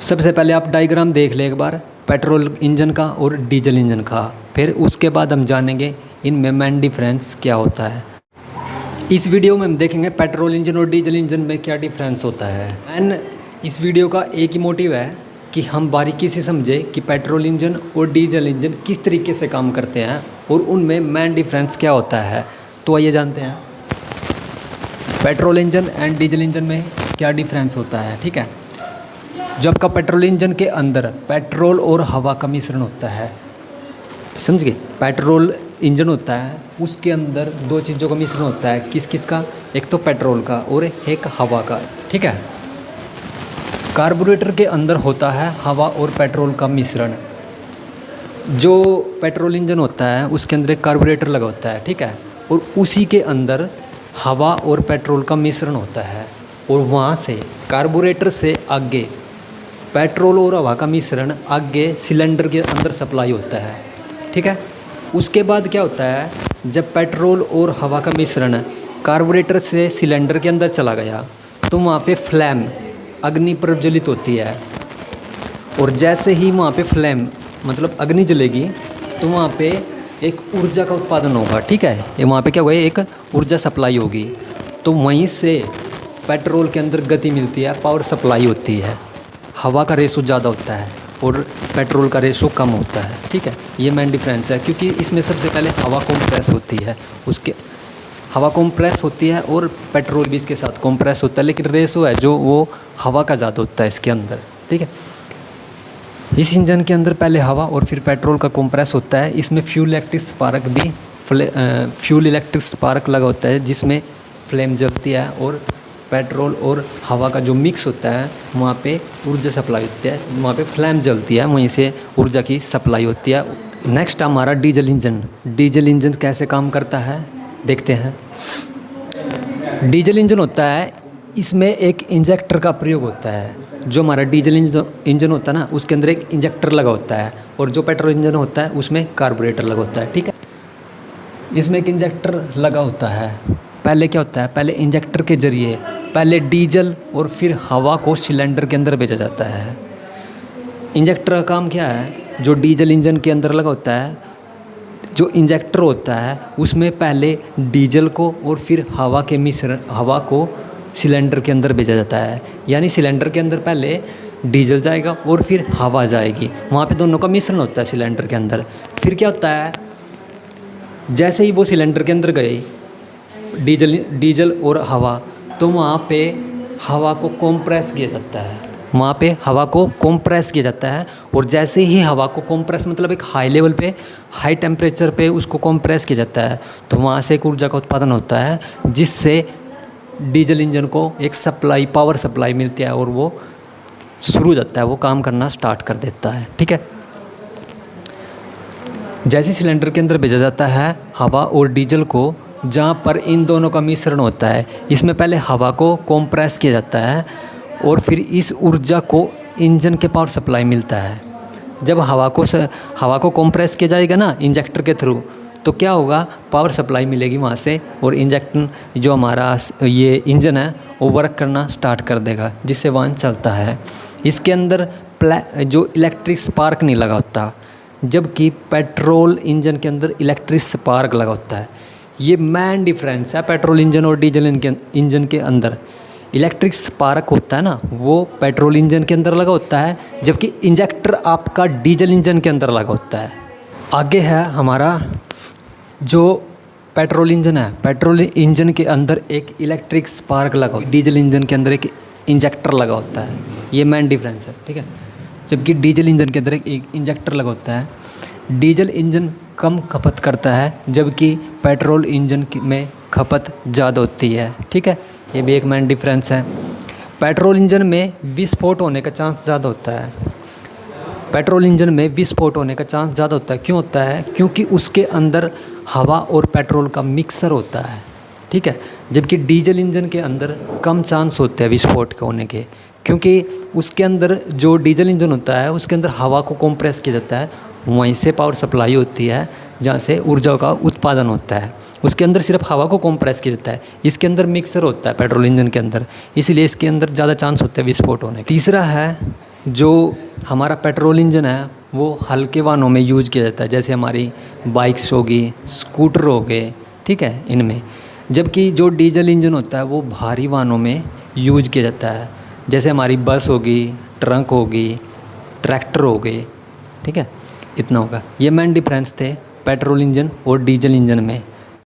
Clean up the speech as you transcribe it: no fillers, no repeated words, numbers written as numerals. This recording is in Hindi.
सबसे पहले आप डायग्राम देख ले एक बार पेट्रोल इंजन का और डीजल इंजन का, फिर उसके बाद हम जानेंगे इनमें मेन डिफरेंस क्या होता है। इस वीडियो में हम देखेंगे पेट्रोल इंजन और डीजल इंजन में क्या डिफरेंस होता है। एंड इस वीडियो का एक ही मोटिव है कि हम बारीकी से समझे कि पेट्रोल इंजन और डीजल इंजन किस तरीके से काम करते हैं और उनमें मेन डिफरेंस क्या होता है। तो आइए जानते हैं petrol engine and diesel engine में क्या डिफरेंस होता है। ठीक है, जो आपका पेट्रोल इंजन के अंदर पेट्रोल और हवा का मिश्रण होता है, समझ गए। पेट्रोल इंजन होता है, उसके अंदर दो चीज़ों का मिश्रण होता है। किस किस का? एक तो पेट्रोल का और एक हवा का। ठीक है, कार्बोरेटर के अंदर होता है हवा और पेट्रोल का मिश्रण। जो पेट्रोल इंजन होता है उसके अंदर एक कार्बोरेटर लगा होता है, ठीक है, और उसी के अंदर हवा और पेट्रोल का मिश्रण होता है और वहाँ से कार्बोरेटर से आगे पेट्रोल और हवा का मिश्रण आगे सिलेंडर के अंदर सप्लाई होता है। ठीक है, उसके बाद क्या होता है, जब पेट्रोल और हवा का मिश्रण कार्बोरेटर से सिलेंडर के अंदर चला गया तो वहाँ पे फ्लैम अग्नि प्रज्वलित होती है और जैसे ही वहाँ पे फ्लैम मतलब अग्नि जलेगी तो वहाँ पे एक ऊर्जा का उत्पादन होगा। ठीक है, ये वहाँ पे क्या होगा, एक ऊर्जा सप्लाई होगी, तो वहीं से पेट्रोल के अंदर गति मिलती है, पावर सप्लाई होती है। हवा का रेशो ज़्यादा होता है और पेट्रोल का रेशो कम होता है। ठीक है, ये मेन डिफरेंस है, क्योंकि इसमें सबसे पहले हवा कंप्रेस होती है, उसके हवा कंप्रेस होती है और पेट्रोल भी इसके साथ कंप्रेस होता है, लेकिन रेशो है जो वो हवा का ज़्यादा होता है इसके अंदर। ठीक है, इस इंजन के अंदर पहले हवा और फिर पेट्रोल का कंप्रेस होता है। इसमें फ्यूल इलेक्ट्रिक स्पार्क लगा होता है जिसमें फ्लेम जलती है और पेट्रोल और हवा का जो मिक्स होता है वहाँ पे ऊर्जा सप्लाई होती है, वहाँ पे फ्लेम जलती है, वहीं से ऊर्जा की सप्लाई होती है। नेक्स्ट हमारा डीजल इंजन। डीजल इंजन कैसे काम करता है देखते हैं। डीजल इंजन होता है, इसमें एक इंजेक्टर का प्रयोग होता है। जो हमारा डीजल इंजन होता है ना, उसके अंदर एक इंजेक्टर लगा होता है और जो पेट्रोल इंजन होता है उसमें कार्बोरेटर लगा होता है। ठीक है, इसमें एक इंजेक्टर लगा होता है। पहले क्या होता है, पहले इंजेक्टर के जरिए पहले डीजल और फिर हवा को सिलेंडर के अंदर भेजा जाता है। इंजेक्टर का काम क्या है, जो डीजल इंजन के अंदर लगा होता है, जो इंजेक्टर होता है उसमें पहले डीजल को और फिर हवा को सिलेंडर के अंदर भेजा जाता है। यानी सिलेंडर के अंदर पहले डीजल जाएगा और फिर हवा जाएगी, वहाँ पे दोनों का मिश्रण होता है सिलेंडर के अंदर। फिर क्या होता है, जैसे ही वो सिलेंडर के अंदर गए डीजल और हवा, तो वहाँ पे हवा को कंप्रेस किया जाता है, वहाँ पे हवा को कंप्रेस किया जाता है और जैसे ही हवा को कंप्रेस मतलब एक हाई लेवल पे, हाई टेम्परेचर पे उसको कंप्रेस किया जाता है, तो वहाँ से एक ऊर्जा का उत्पादन होता है जिससे डीजल इंजन को एक पावर सप्लाई मिलती है और वो शुरू हो जाता है, वो काम करना स्टार्ट कर देता है। ठीक है, जैसे सिलेंडर के अंदर भेजा जाता है हवा और डीजल को, जहाँ पर इन दोनों का मिश्रण होता है, इसमें पहले हवा को कंप्रेस किया जाता है और फिर इस ऊर्जा को इंजन के पावर सप्लाई मिलता है। जब हवा को कंप्रेस किया जाएगा ना इंजेक्टर के थ्रू, तो क्या होगा, पावर सप्लाई मिलेगी वहाँ से और इंजेक्टर जो हमारा ये इंजन है वो वर्क करना स्टार्ट कर देगा, जिससे वाहन चलता है। इसके अंदर जो इलेक्ट्रिक स्पार्क नहीं लगा होता, जबकि पेट्रोल इंजन के अंदर इलेक्ट्रिक स्पार्क लगा होता है। ये मेन डिफरेंस है पेट्रोल इंजन और डीजल इंजन के अंदर। इलेक्ट्रिक स्पार्क होता है ना, वो पेट्रोल इंजन के अंदर लगा होता है, जबकि इंजेक्टर आपका डीजल इंजन के अंदर लगा होता है। आगे है हमारा जो पेट्रोल इंजन है, पेट्रोल इंजन के अंदर एक इलेक्ट्रिक स्पार्क लगा होता है, डीजल इंजन के अंदर एक इंजेक्टर लगा होता है। ये मेन डिफरेंस है। ठीक है, जबकि डीजल इंजन के अंदर एक इंजेक्टर लगा होता है। डीजल इंजन कम खपत करता है, जबकि पेट्रोल इंजन में खपत ज़्यादा होती है। ठीक है, ये भी एक मेन डिफरेंस है। पेट्रोल इंजन में विस्फोट होने का चांस ज़्यादा होता है। पेट्रोल इंजन में विस्फोट होने का चांस ज़्यादा होता है। क्यों होता है? क्योंकि उसके अंदर हवा और पेट्रोल का मिक्सर होता है। ठीक है, जबकि डीजल इंजन के अंदर कम चांस होते हैं विस्फोट होने के, क्योंकि उसके अंदर जो डीजल इंजन होता है उसके अंदर हवा को कंप्रेस किया जाता है, वहीं से पावर सप्लाई होती है, जहाँ से ऊर्जा का उत्पादन होता है। उसके अंदर सिर्फ हवा को कंप्रेस किया जाता है, इसके अंदर मिक्सर होता है पेट्रोल इंजन के अंदर, इसलिए इसके अंदर ज़्यादा चांस होते हैं विस्फोट होने। तीसरा है जो हमारा पेट्रोल इंजन है वो हल्के वाहनों में यूज किया जाता है, जैसे हमारी बाइक्स होगी, स्कूटर हो गए, ठीक है, इनमें। जबकि जो डीजल इंजन होता है वो भारी वाहनों में यूज किया जाता है, जैसे हमारी बस होगी, ट्रक होगी, ट्रैक्टर हो गए, ठीक है। इतना होगा। ये मेन डिफरेंस थे पेट्रोल इंजन और डीजल इंजन में।